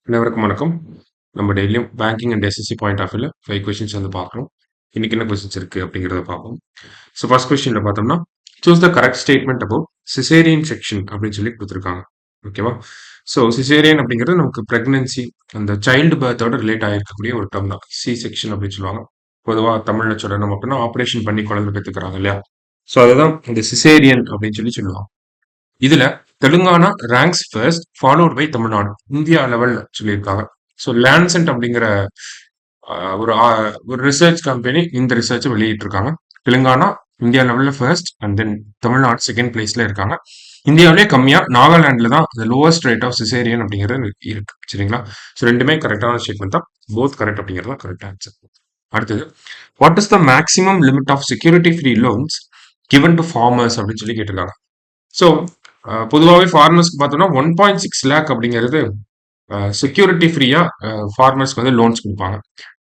அனைவருக்கும் வணக்கம். நம்ம டெய்லியும் banking and SSC point of வியூல 5 கொஸ்டின்ஸ் வந்து பார்க்குறோம். இன்னைக்கு என்ன கொஸ்டின்ஸ் இருக்கு அப்படிங்கிறத பார்ப்போம். ஸோ ஃபர்ஸ்ட் கொஸ்டின்ல பார்த்தோம்னா, choose the correct statement about caesarean section அப்படின்னு சொல்லி கொடுத்துருக்காங்க. ஓகேவா? ஸோ சிசேரியன் அப்படிங்கிறது நமக்கு பிரெக்னன்சி அந்த சைல்டு பர்த்தோட ரிலேட் ஆகிருக்கக்கூடிய ஒரு டேர்ம் தான். சி செக்ஷன் அப்படின்னு சொல்லுவாங்க. பொதுவாக தமிழ்ல சொல்லணும் அப்படின்னா ஆப்ரேஷன் பண்ணி குழந்தை பெற்றுக்கிறாங்க இல்லையா? ஸோ அதுதான் இந்த சிசேரியன் அப்படின்னு சொல்லி சொல்லுவாங்க. இதுல Telangana ranks first followed by Tamil Nadu India லெவல்ல சொல்லியிருக்காங்க. ஸோ லேன்சென்ட் அப்படிங்கிற ஒரு ரிசர்ச் கம்பெனி இந்த ரிசர்ச்சை வெளியிட்டிருக்காங்க. தெலுங்கானா இந்தியா லெவல்ல first and then Tamil Nadu second பிளேஸ்ல இருக்காங்க. இந்தியாவிலே கம்மியா நாகாலாந்துல தான் லோவஸ்ட் ரேட் ஆஃப் சிசேரியன் அப்படிங்கிறது இருக்கு. சரிங்களா? ஸோ ரெண்டுமே கரெக்டான ஸ்டேட்மெண்ட் தான். போத் கரெக்ட் அப்படிங்கிறது தான் கரெக்ட் ஆன்சர். அடுத்தது, what is the maximum limit of security free loans given to farmers அப்படின்னு சொல்லி கேட்டிருக்காங்க. ஸோ பொதுவாகவே ஃபார்மர்ஸ்க்கு பார்த்தோம்னா 1.6 லேக் அப்படிங்கிறது செக்யூரிட்டி ஃப்ரீயா ஃபார்மர்ஸ்க்கு வந்து லோன்ஸ் கொடுப்பாங்க.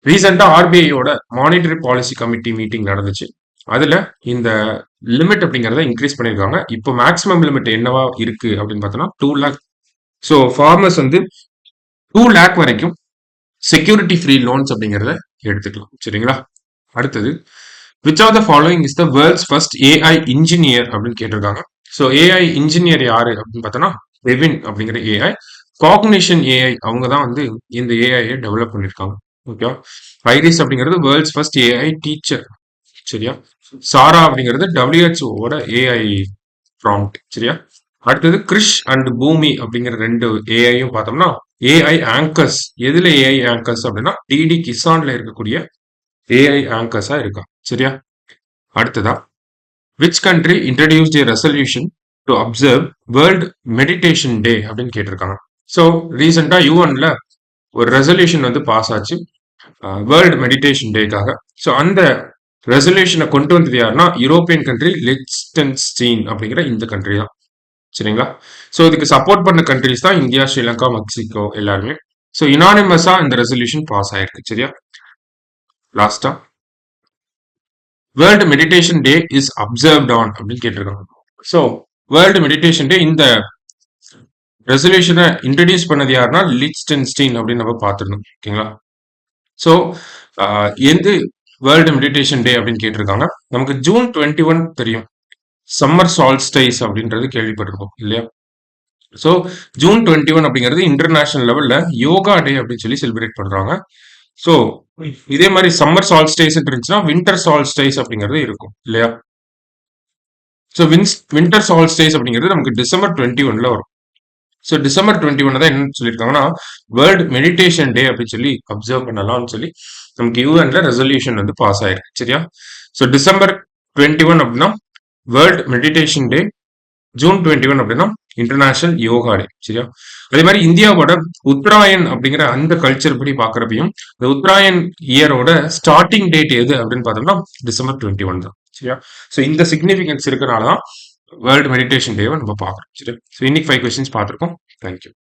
ரீசெண்டாக ஆர்பிஐயோட மானிட்டரி பாலிசி கமிட்டி மீட்டிங் நடந்துச்சு. அதுல இந்த லிமிட் அப்படிங்கிறத இன்க்ரீஸ் பண்ணியிருக்காங்க. இப்போ மேக்ஸிமம் லிமிட் என்னவா இருக்கு அப்படின்னு பார்த்தோம்னா 2 லேக். ஸோ ஃபார்மர்ஸ் வந்து 2 லேக் வரைக்கும் செக்யூரிட்டி ஃப்ரீ லோன்ஸ் அப்படிங்கிறத எடுத்துக்கலாம். சரிங்களா? அடுத்தது, which of the following is the world's first AI engineer அப்படின்னு கேட்டிருக்காங்க. ஸோ ஏஐ இன்ஜினியர் யாரு அப்படின்னு பார்த்தோம்னா ரெவின் அப்படிங்கிற ஏஐ காக்னிஷன் ஏஐ அவங்க தான் வந்து இந்த ஏஐயை டெவலப் பண்ணியிருக்காங்க. ஓகே, ஐரிஸ் அப்படிங்கிறது வேர்ல்ட்ஸ் ஃபர்ஸ்ட் ஏஐ டீச்சர். சரியா? சாரா அப்படிங்கிறது டபிள்யூஹெச்ஓட ஏஐ ப்ராம்ப்ட். சரியா? அடுத்தது கிரிஷ் அண்ட் பூமி அப்படிங்கிற ரெண்டு ஏஐயும் பார்த்தோம்னா ஏஐ ஆங்கர்ஸ். எதுல ஏஐ ஆங்கர்ஸ் அப்படின்னா டிடி கிசான்ல இருக்கக்கூடிய ஏஐ ஆங்கர்ஸா இருக்கா. சரியா? அடுத்ததா, which country introduced a resolution to observe world meditation day அப்படின்னு கேட்டிருக்காங்க. ஸோ ரீசெண்டா யூஎன்ல ஒரு ரெசல்யூஷன் வந்து பாஸ் ஆச்சு வேர்ல்டு மெடிடேஷன் டேக்காக. ஸோ அந்த ரெசல்யூஷனை கொண்டு வந்தது யாருன்னா யூரோப்பியன் கண்ட்ரி லிechtenstein அப்படிங்கிற இந்த கண்ட்ரி தான். சரிங்களா? ஸோ இதுக்கு சப்போர்ட் பண்ண கண்ட்ரிஸ் தான் இந்தியா, ஸ்ரீலங்கா, மெக்சிகோ எல்லாருமே. ஸோ யுனானிமஸா இந்த ரெசல்யூஷன் பாஸ் ஆயிருக்கு. சரியா? லாஸ்டா, world meditation day is observed on அப்படின்னு கேட்டிருக்காங்க. ஸோ வேர்ல்டு மெடிடேஷன் டே இந்த ரெசல்யூஷனை இன்ட்ரடியூஸ் பண்ணது யாருன்னா லிechtenstein அப்படின்னு நம்ம பார்த்துருந்தோம். ஓகேங்களா? ஸோ எந்த வேர்ல்டு மெடிடேஷன் டே அப்படின்னு கேட்டிருக்காங்க. நமக்கு ஜூன் 21 தெரியும், சம்மர் சால்ஸ்டைஸ் அப்படின்றது கேள்விப்பட்டிருக்கோம் இல்லையா? ஸோ ஜூன் 21 அப்படிங்கிறது இன்டர்நேஷனல் லெவல்ல யோகா டே அப்படின்னு சொல்லி செலிப்ரேட் பண்றாங்க. ஸோ இதே மாதிரி சம்மர் சால்ஸ்டைஸ் இருந்துச்சுன்னா வின்டர் சால்ஸ்டைஸ் அப்படிங்கிறது இருக்கும் இல்லையா? ஸோ வின்டர் சால்ஸ்டைஸ் அப்படிங்கிறது நமக்கு டிசம்பர் 21ல வரும். ஸோ டிசம்பர் 21 தான் என்ன சொல்லியிருக்காங்கன்னா வேர்ல்டு மெடிடேஷன் டே அப்படின்னு சொல்லி அப்சர்வ் பண்ணலாம்னு சொல்லி நமக்கு யூஎன்ல ரெசல்யூஷன் வந்து பாஸ் ஆயிருக்கு. சரியா? ஸோ டிசம்பர் 21 அப்படின்னா வேர்ல்டு மெடிடேஷன் டே, ஜூன் 21 அப்படின்னா இன்டர்நேஷனல் யோகா டே. சரியா? அதே மாதிரி இந்தியாவோட உத்தராயன் அப்படிங்கிற அந்த கல்ச்சர் படி பாக்குறப்பையும் இந்த உத்தராயன் இயரோட ஸ்டார்டிங் டேட் எது அப்படின்னு பார்த்தோம்னா டிசம்பர் 21 தான். சரியா? ஸோ இந்த சிக்னிபிகன்ஸ் இருக்கனாலதான் வேர்ல்டு மெடிடேஷன் டேவை நம்ம பார்க்குறோம். சரி, ஸோ இன்னைக்கு 5 கொஸ்டின்ஸ் பார்த்துருக்கோம். தேங்க்யூ.